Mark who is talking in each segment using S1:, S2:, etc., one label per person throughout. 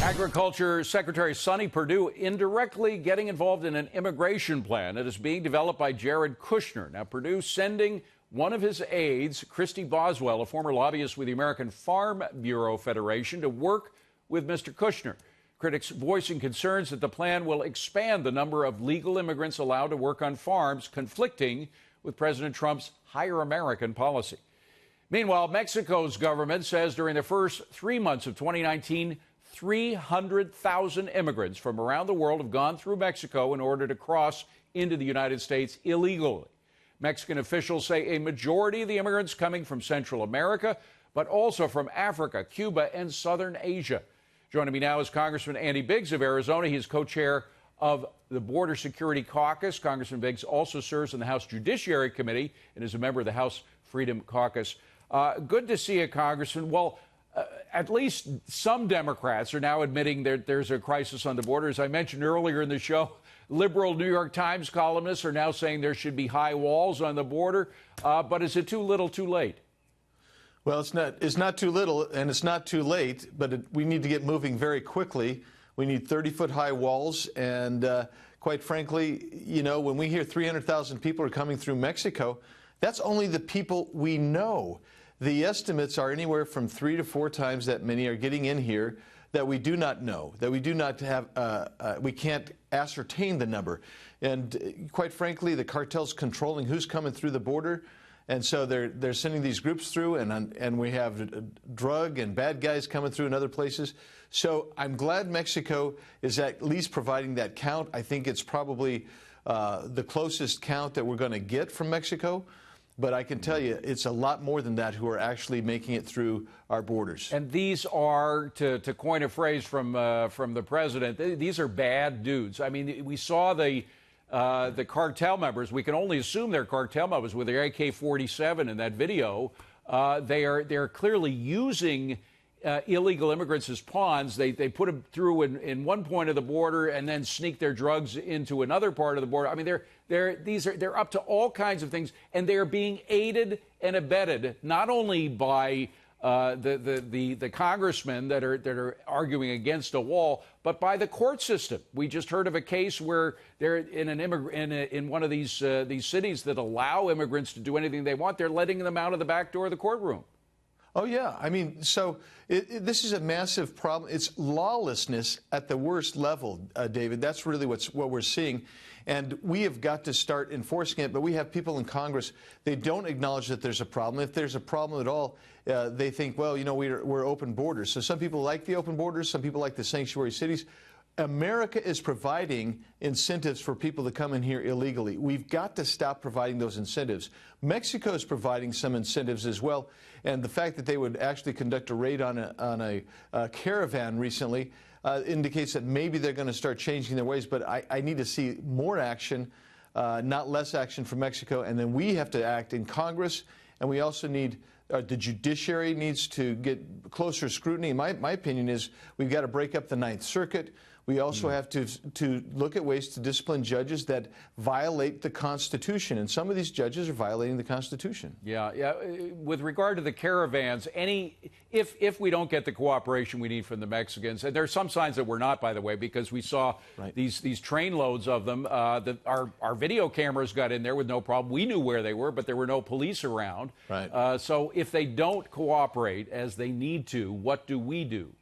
S1: Agriculture Secretary Sonny Perdue indirectly getting involved in an immigration plan that is being developed by Jared Kushner. Now, Perdue sending one of his aides, Christy Boswell, a former lobbyist with the American Farm Bureau Federation, to work with Mr. Kushner. Critics voicing concerns that the plan will expand the number of legal immigrants allowed to work on farms, conflicting with President Trump's Hire American policy. Meanwhile, Mexico's government says during the first 3 months of 2019, 300,000 immigrants from around the world have gone through Mexico in order to cross into the United States illegally. Mexican officials say a majority of the immigrants coming from Central America, but also from Africa, Cuba, and Southern Asia. Joining me now is Congressman Andy Biggs of Arizona. He is co-chair of the Border Security Caucus. Congressman Biggs also serves in the House Judiciary Committee and is a member of the House Freedom Caucus. Good to see you, Congressman. Well, at least some Democrats are now admitting there's a crisis on the border. As I mentioned earlier in the show, liberal New York Times columnists are now saying there should be high walls on the border. But is it too little, too late?
S2: Well, it's not too little and it's not too late, but we need to get moving very quickly. We need 30-foot high walls. And quite frankly, you know, when we hear 300,000 people are coming through Mexico, that's only the people we know. The estimates are anywhere from 3 to 4 times that many are getting in here that we do not know, that we do not have, we can't ascertain the number. And quite frankly, the cartel's controlling who's coming through the border. And so they're sending these groups through, and we have drug and bad guys coming through in other places. So I'm glad Mexico is at least providing that count. I think it's probably the closest count that we're going to get from Mexico. But I can tell you, it's a lot more than that who are actually making it through our borders.
S1: And these are, to coin a phrase from the president, these are bad dudes. I mean, we saw the cartel members. We can only assume they're cartel members with their AK-47 in that video. They're clearly using illegal immigrants as pawns. They put them through in one point of the border and then sneak their drugs into another part of the border. I mean, they're up to all kinds of things, and they're being aided and abetted not only by the congressmen that are arguing against a wall, but by the court system. We just heard of a case where they're in one of these cities that allow immigrants to do anything they want. They're letting them out of the back door of the courtroom.
S2: Oh, yeah. I mean, so this is a massive problem. It's lawlessness at the worst level, David. That's really what we're seeing. And we have got to start enforcing it. But we have people in Congress, they don't acknowledge that there's a problem. If there's a problem at all, they think, well, you know, we're open borders. So some people like the open borders. Some people like the sanctuary cities. America is providing incentives for people to come in here illegally. We've got to stop providing those incentives. Mexico is providing some incentives as well. And the fact that they would actually conduct a raid on a caravan recently indicates that maybe they're going to start changing their ways. But I need to see more action, not less action from Mexico. And then we have to act in Congress. And we also need the judiciary needs to get closer scrutiny. My opinion is we've got to break up the Ninth Circuit. We also have to look at ways to discipline judges that violate the Constitution. And some of these judges are violating the Constitution. Yeah.
S1: With regard to the caravans, if we don't get the cooperation we need from the Mexicans, and there are some signs that we're not, by the way, because we saw these train loads of them. Our video cameras got in there with no problem. We knew where they were, but there were no police around.
S2: Right.
S1: So if they don't cooperate as they need to, what do we do?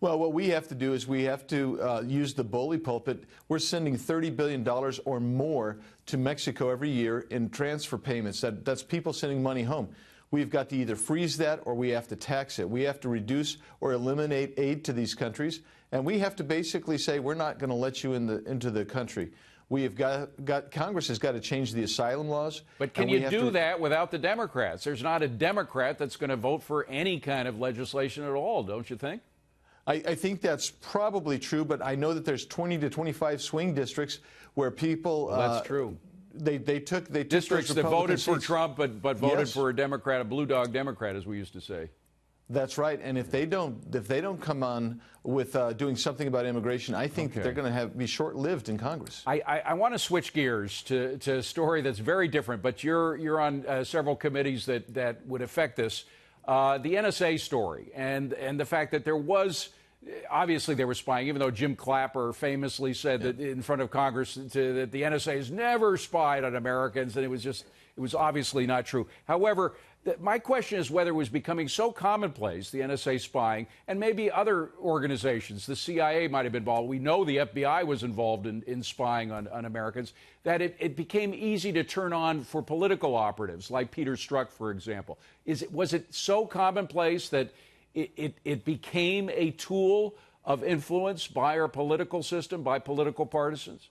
S2: Well, what we have to do is we have to use the bully pulpit. We're sending $30 billion or more to Mexico every year in transfer payments. That's people sending money home. We've got to either freeze that or we have to tax it. We have to reduce or eliminate aid to these countries. And we have to basically say we're not going to let you into the country. We have got Congress has got to change the asylum laws.
S1: But can you do that without the Democrats? There's not a Democrat that's going to vote for any kind of legislation at all, don't you think?
S2: I think that's probably true, but I know that there's 20 to 25 swing districts where people.
S1: Well, that's true.
S2: They took
S1: districts that voted for Trump, but voted for a Democrat, a blue dog Democrat, as we used to say.
S2: That's right. And if they don't come on with doing something about immigration, I think that they're going to be short-lived in Congress.
S1: I want to switch gears to a story that's very different, but you're on several committees that would affect this. The NSA story and the fact that there was obviously they were spying, even though Jim Clapper famously said that in front of Congress that the NSA has never spied on Americans, and it was obviously not true. However, my question is whether it was becoming so commonplace, the NSA spying, and maybe other organizations, the CIA might have been involved. We know the FBI was involved in spying on Americans, that it became easy to turn on for political operatives, like Peter Strzok, for example. Was it so commonplace that it became a tool of influence by our political system, by political partisans?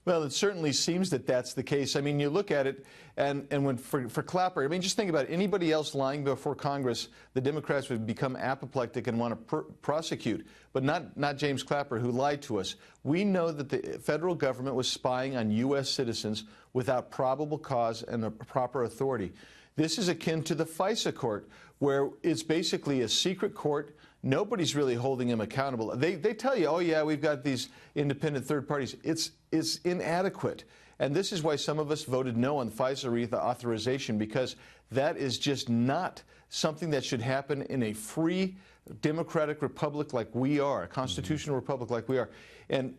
S2: Well, it certainly seems that that's the case. I mean, you look at it, and when for Clapper, I mean, just think about it. Anybody else lying before Congress, the Democrats would become apoplectic and want to prosecute, but not James Clapper, who lied to us. We know that the federal government was spying on U.S. citizens without probable cause and a proper authority. This is akin to the FISA court, where it's basically a secret court. Nobody's really holding him accountable. They tell you, oh, yeah, we've got these independent third parties. It's inadequate. And this is why some of us voted no on FISA authorization, because that is just not something that should happen in a free democratic republic like we are, a constitutional republic like we are. And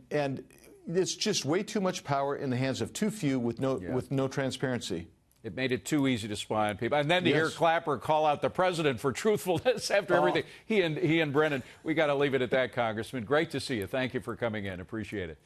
S2: it's just way too much power in the hands of too few with no transparency.
S1: It made it too easy to spy on people. And then to hear Clapper call out the president for truthfulness after everything. He and Brennan, we got to leave it at that, Congressman. Great to see you. Thank you for coming in. Appreciate it.